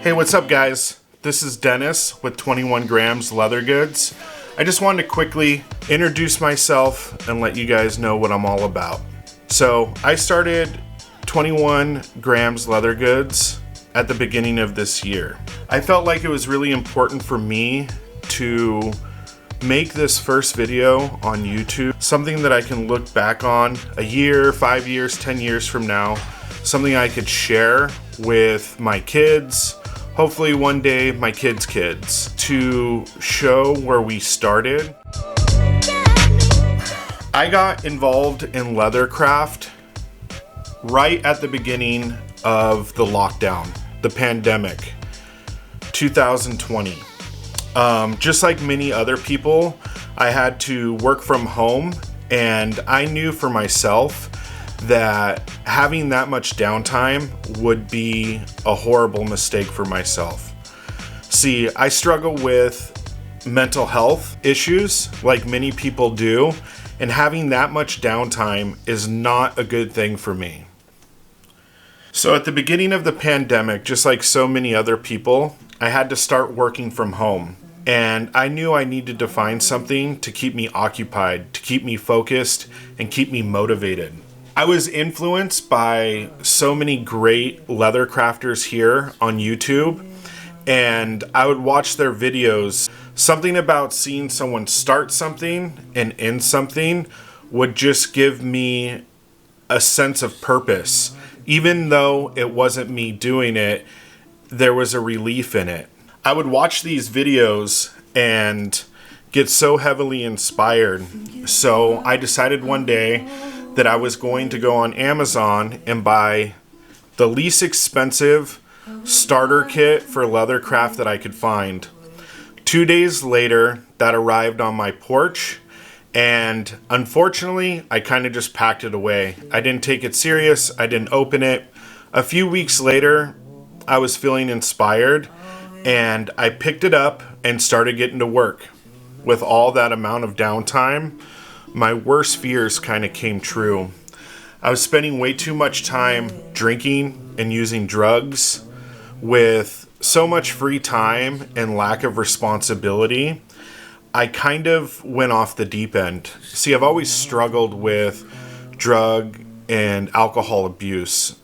Hey, what's up guys? This is Dennis with 21 Grams Leather Goods. I just wanted to quickly introduce myself and let you guys know what I'm all about. So I started 21 Grams Leather Goods at the beginning of this year. I felt like it was really important for me to make this first video on YouTube something that I can look back on a year, 5 years, 10 years from now, something I could share with my kids, hopefully one day my kids' kids, to show where we started. I got involved in leathercraft right at the beginning of the lockdown, the pandemic, 2020. Just like many other people, I had to work from home, and I knew for myself that having that much downtime would be a horrible mistake for myself. See, I struggle with mental health issues like many people do, and having that much downtime is not a good thing for me. So at the beginning of the pandemic, just like so many other people, I had to start working from home. And I knew I needed to find something to keep me occupied, to keep me focused, and keep me motivated. I was influenced by so many great leather crafters here on YouTube, and I would watch their videos. Something about seeing someone start something and end something would just give me a sense of purpose. Even though it wasn't me doing it, there was a relief in it. I would watch these videos and get so heavily inspired. So I decided one day that I was going to go on Amazon and buy the least expensive starter kit for leathercraft that I could find. 2 days later, that arrived on my porch, and unfortunately, I kind of just packed it away. I didn't take it serious. I didn't open it. A few weeks later, I was feeling inspired, and I picked it up and started getting to work. With all that amount of downtime, my worst fears kind of came true. I was spending way too much time drinking and using drugs. With so much free time and lack of responsibility, I kind of went off the deep end. See, I've always struggled with drug and alcohol abuse.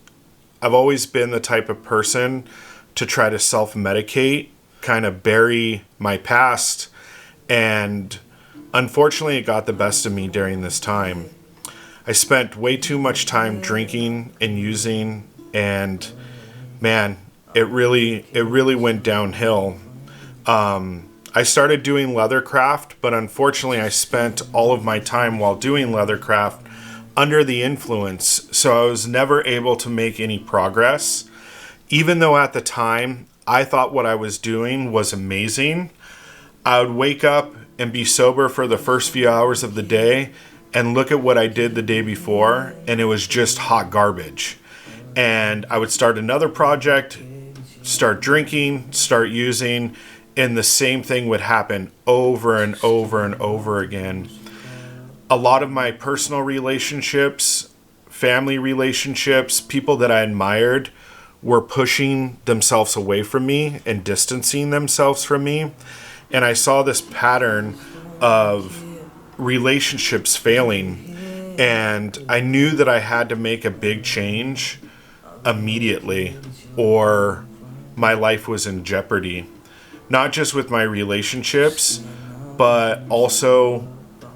I've always been the type of person to try to self-medicate, kind of bury my past, and unfortunately it got the best of me during this time. I spent way too much time drinking and using, and man, it really went downhill. I started doing leathercraft, but unfortunately I spent all of my time while doing leathercraft under the influence, so I was never able to make any progress. Even though at the time I thought what I was doing was amazing, I would wake up and be sober for the first few hours of the day and look at what I did the day before, and it was just hot garbage. And I would start another project, start drinking, start using, and the same thing would happen over and over and over again. A lot of my personal relationships, family relationships, people that I admired were pushing themselves away from me and distancing themselves from me. And I saw this pattern of relationships failing. And I knew that I had to make a big change immediately, or my life was in jeopardy. Not just with my relationships, but also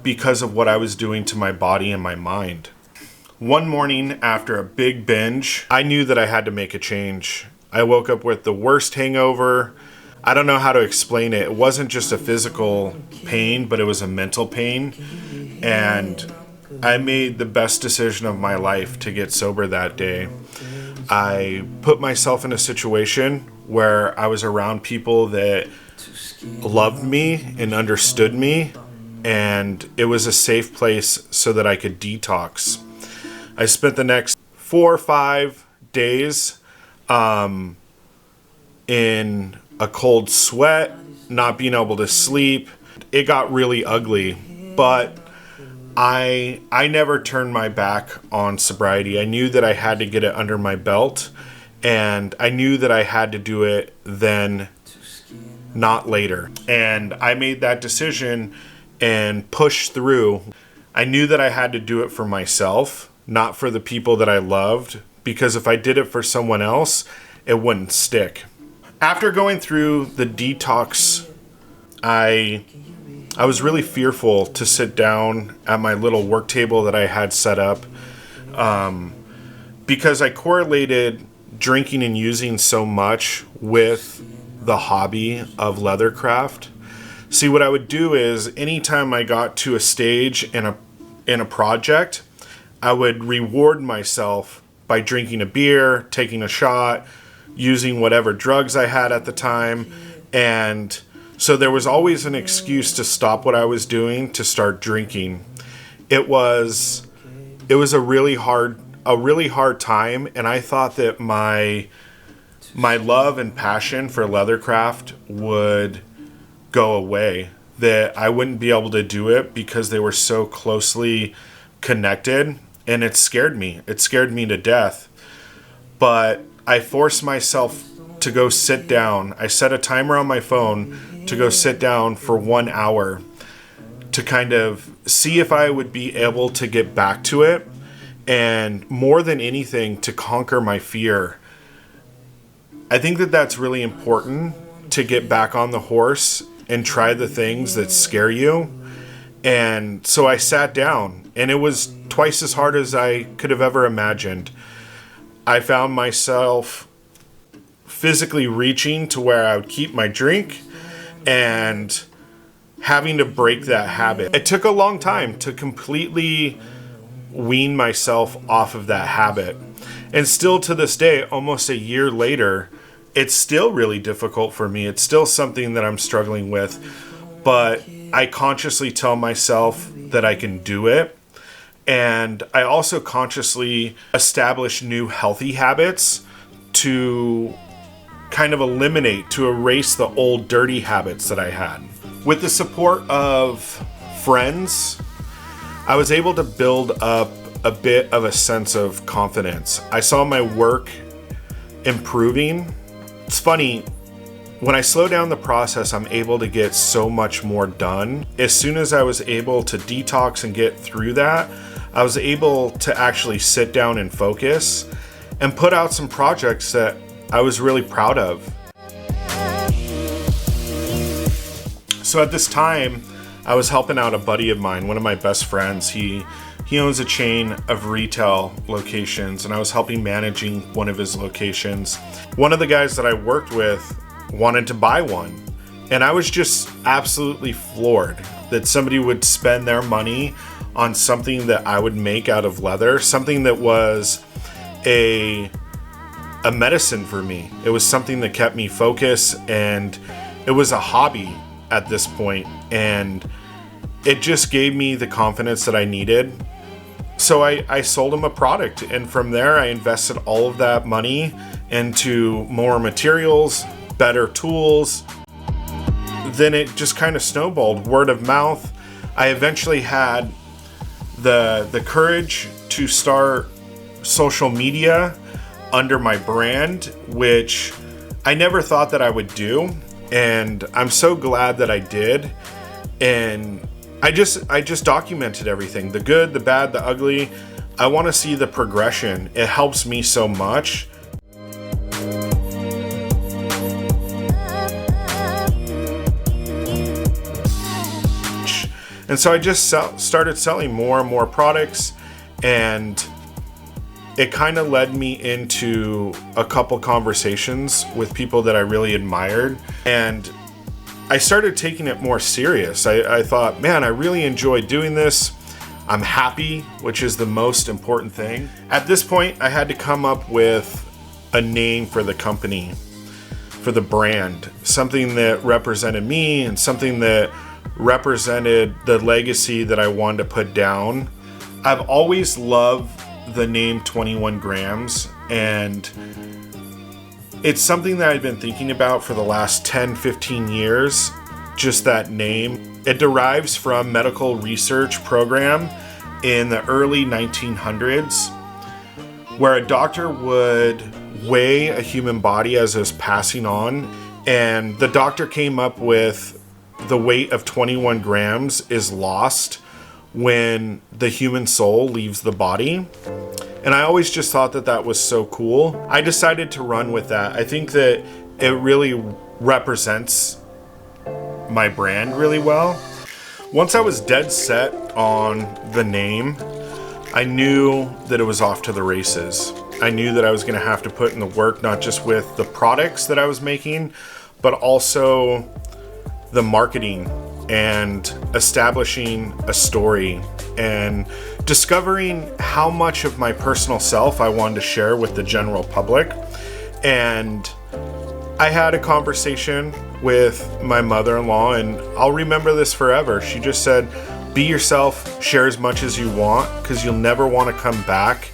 because of what I was doing to my body and my mind. One morning after a big binge, I knew that I had to make a change. I woke up with the worst hangover. I don't know how to explain it. It wasn't just a physical pain, but it was a mental pain. And I made the best decision of my life to get sober that day. I put myself in a situation where I was around people that loved me and understood me, and it was a safe place so that I could detox. I spent the next 4 or 5 days in a cold sweat, not being able to sleep. It got really ugly, but I never turned my back on sobriety. I knew that I had to get it under my belt, And I knew that I had to do it then, not later. And I made that decision and pushed through. I knew that I had to do it for myself, not for the people that I loved, because if I did it for someone else, it wouldn't stick. After going through the detox, I was really fearful to sit down at my little work table that I had set up, because I correlated drinking and using so much with the hobby of leathercraft. See, what I would do is anytime I got to a stage in a project, I would reward myself by drinking a beer, taking a shot, using whatever drugs I had at the time. And so there was always an excuse to stop what I was doing to start drinking. It was a really hard time, and I thought that my love and passion for leathercraft would go away, that I wouldn't be able to do it because they were so closely connected, and it scared me. It scared me to death. But I forced myself to go sit down. I set a timer on my phone to go sit down for 1 hour to kind of see if I would be able to get back to it, and more than anything, to conquer my fear. I think that that's really important, to get back on the horse and try the things that scare you. And so I sat down, and it was twice as hard as I could have ever imagined. I found myself physically reaching to where I would keep my drink and having to break that habit. It took a long time to completely wean myself off of that habit. And still to this day, almost a year later, it's still really difficult for me. It's still something that I'm struggling with, but I consciously tell myself that I can do it. And I also consciously establish new healthy habits to kind of erase the old dirty habits that I had. With the support of friends, I was able to build up a bit of a sense of confidence. I saw my work improving. It's funny, when I slow down the process, I'm able to get so much more done. As soon as I was able to detox and get through that, I was able to actually sit down and focus and put out some projects that I was really proud of. So at this time, I was helping out a buddy of mine, one of my best friends. He owns a chain of retail locations, and I was helping managing one of his locations. One of the guys that I worked with wanted to buy one, and I was just absolutely floored that somebody would spend their money on something that I would make out of leather, something that was a medicine for me. It was something that kept me focused, and it was a hobby at this point, and it just gave me the confidence that I needed. So I sold him a product, and from there I invested all of that money into more materials, better tools. Then it just kind of snowballed, word of mouth. I eventually had the courage to start social media under my brand, which I never thought that I would do, and I'm so glad that I did. And I just documented everything, the good, the bad, the ugly. I want to see the progression. It helps me so much. And so I just started selling more and more products, and it kind of led me into a couple conversations with people that I really admired, and I started taking it more serious. I thought, man, I really enjoy doing this. I'm happy, which is the most important thing. At this point, I had to come up with a name for the company, for the brand, something that represented me and something that represented the legacy that I wanted to put down. I've always loved the name 21 grams, and it's something that I've been thinking about for the last 10, 15 years, just that name. It derives from medical research program in the early 1900s, where a doctor would weigh a human body as it was passing on, and the doctor came up with the weight of 21 grams is lost when the human soul leaves the body. And I always just thought that that was so cool. I decided to run with that. I think that it really represents my brand really well. Once I was dead set on the name, I knew that it was off to the races. I knew that I was going to have to put in the work, not just with the products that I was making, but also the marketing and establishing a story and discovering how much of my personal self I wanted to share with the general public. And I had a conversation with my mother-in-law, and I'll remember this forever. She just said, be yourself, share as much as you want, because you'll never want to come back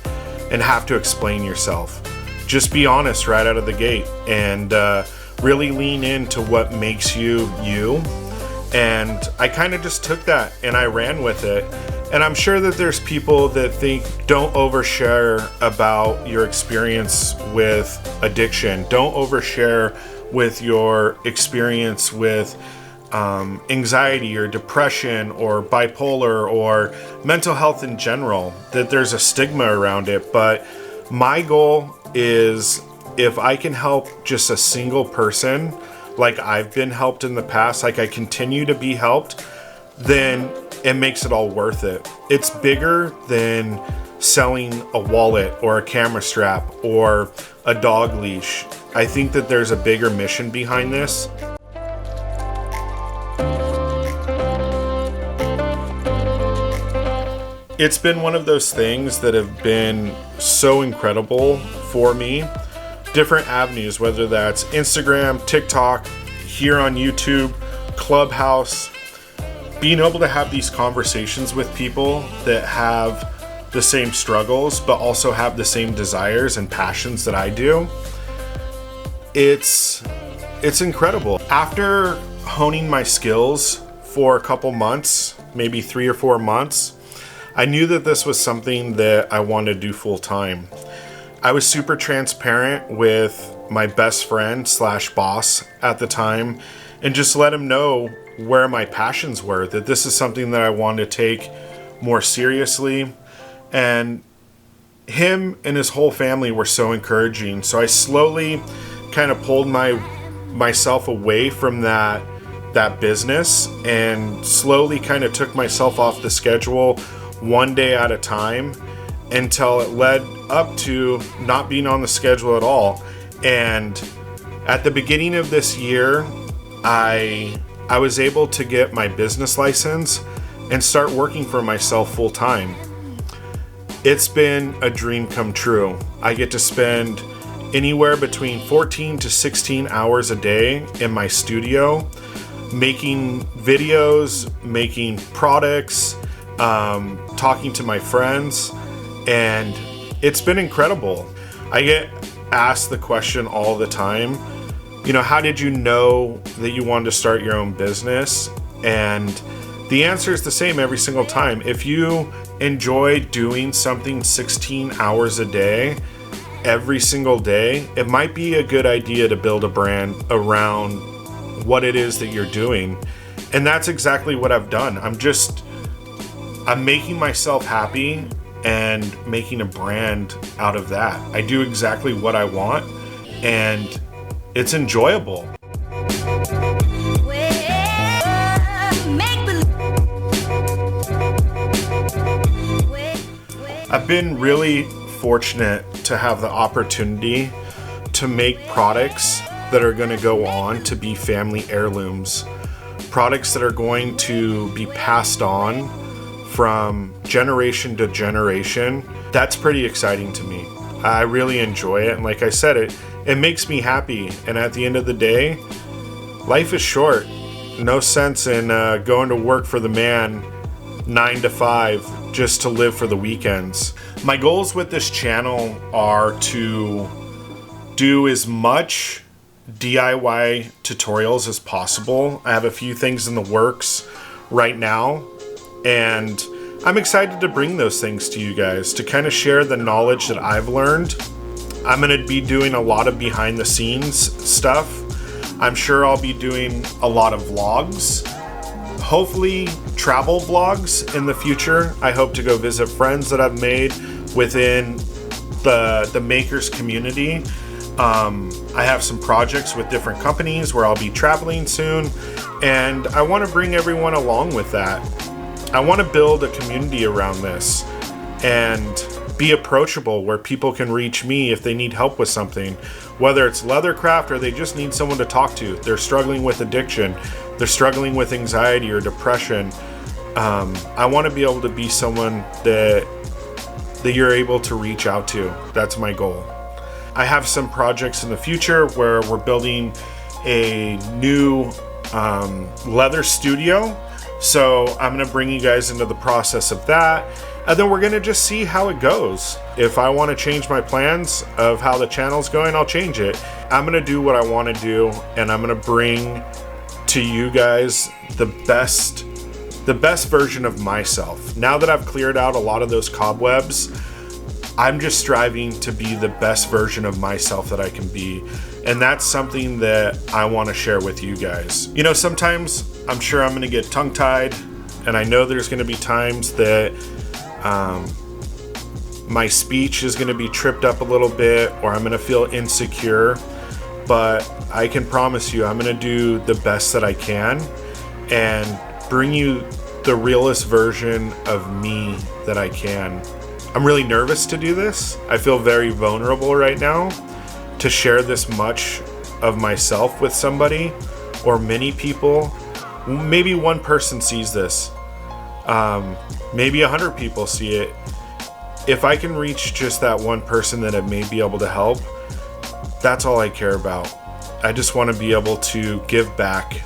and have to explain yourself. Just be honest right out of the gate, and really lean into what makes you you. And I kind of just took that and I ran with it. And I'm sure that there's people that think, don't overshare about your experience with addiction. Don't overshare with your experience with anxiety or depression or bipolar or mental health in general, that there's a stigma around it. But my goal is, if I can help just a single person, like I've been helped in the past, like I continue to be helped, then it makes it all worth it. It's bigger than selling a wallet or a camera strap or a dog leash. I think that there's a bigger mission behind this. It's been one of those things that have been so incredible for me. Different avenues, whether that's Instagram, TikTok, here on YouTube, Clubhouse, being able to have these conversations with people that have the same struggles, but also have the same desires and passions that I do. It's incredible. After honing my skills for a couple months, maybe 3 or 4 months, I knew that this was something that I wanted to do full time. I was super transparent with my best friend / boss at the time, and just let him know where my passions were, that this is something that I wanted to take more seriously. And him and his whole family were so encouraging. So I slowly kind of pulled myself away from that business and slowly kind of took myself off the schedule one day at a time, until it led up to not being on the schedule at all. And at the beginning of this year, I was able to get my business license and start working for myself full time. It's been a dream come true. I get to spend anywhere between 14 to 16 hours a day in my studio, making videos, making products, talking to my friends. And it's been incredible. I get asked the question all the time, how did you know that you wanted to start your own business? And the answer is the same every single time. If you enjoy doing something 16 hours a day, every single day, it might be a good idea to build a brand around what it is that you're doing. And that's exactly what I've done. I'm making myself happy and making a brand out of that. I do exactly what I want, and it's enjoyable. I've been really fortunate to have the opportunity to make products that are going to go on to be family heirlooms, products that are going to be passed on from generation to generation. That's pretty exciting to me. I really enjoy it, and like I said, it makes me happy. And at the end of the day, life is short. No sense in going to work for the man 9 to 5 just to live for the weekends. My goals with this channel are to do as much DIY tutorials as possible. I have a few things in the works right now, and I'm excited to bring those things to you guys, to kind of share the knowledge that I've learned I'm going to be doing a lot of behind the scenes stuff. I'm sure I'll be doing a lot of vlogs, hopefully travel vlogs in the future. I hope to go visit friends that I've made within the makers community. I have some projects with different companies where I'll be traveling soon, and I want to bring everyone along with that. I want to build a community around this and be approachable where people can reach me if they need help with something, whether it's leathercraft or they just need someone to talk to. They're struggling with addiction, they're struggling with anxiety or depression. I want to be able to be someone that you're able to reach out to. That's my goal. I have some projects in the future where we're building a new leather studio. So I'm going to bring you guys into the process of that. And then we're going to just see how it goes. If I want to change my plans of how the channel's going, I'll change it. I'm going to do what I want to do, and I'm going to bring to you guys the best version of myself. Now that I've cleared out a lot of those cobwebs, I'm just striving to be the best version of myself that I can be. And that's something that I want to share with you guys. You know, sometimes I'm sure I'm going to get tongue-tied, and I know there's going to be times that my speech is going to be tripped up a little bit, or I'm going to feel insecure. But I can promise you I'm going to do the best that I can and bring you the realest version of me that I can. I'm really nervous to do this. I feel very vulnerable right now to share this much of myself with somebody or many people. Maybe one person sees this. Maybe 100 people see it. If I can reach just that one person that it may be able to help, that's all I care about. I just want to be able to give back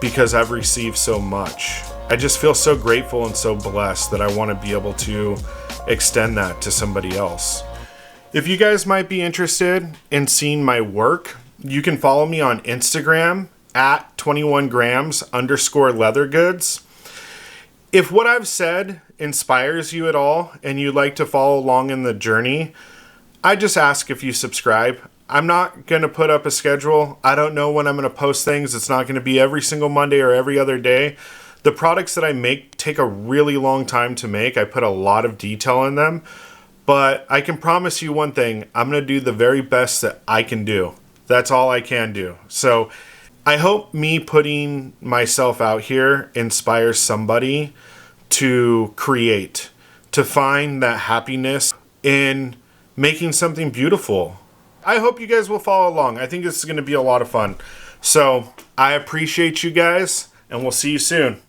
because I've received so much. I just feel so grateful and so blessed that I want to be able to extend that to somebody else. If you guys might be interested in seeing my work, you can follow me on Instagram at 21grams_leathergoods. If what I've said inspires you at all and you'd like to follow along in the journey, I just ask if you subscribe. I'm not going to put up a schedule. I don't know when I'm going to post things. It's not going to be every single Monday or every other day. The products that I make take a really long time to make. I put a lot of detail in them, but I can promise you one thing. I'm going to do the very best that I can do. That's all I can do. So I hope me putting myself out here inspires somebody to create, to find that happiness in making something beautiful. I hope you guys will follow along. I think this is going to be a lot of fun. So I appreciate you guys, and we'll see you soon.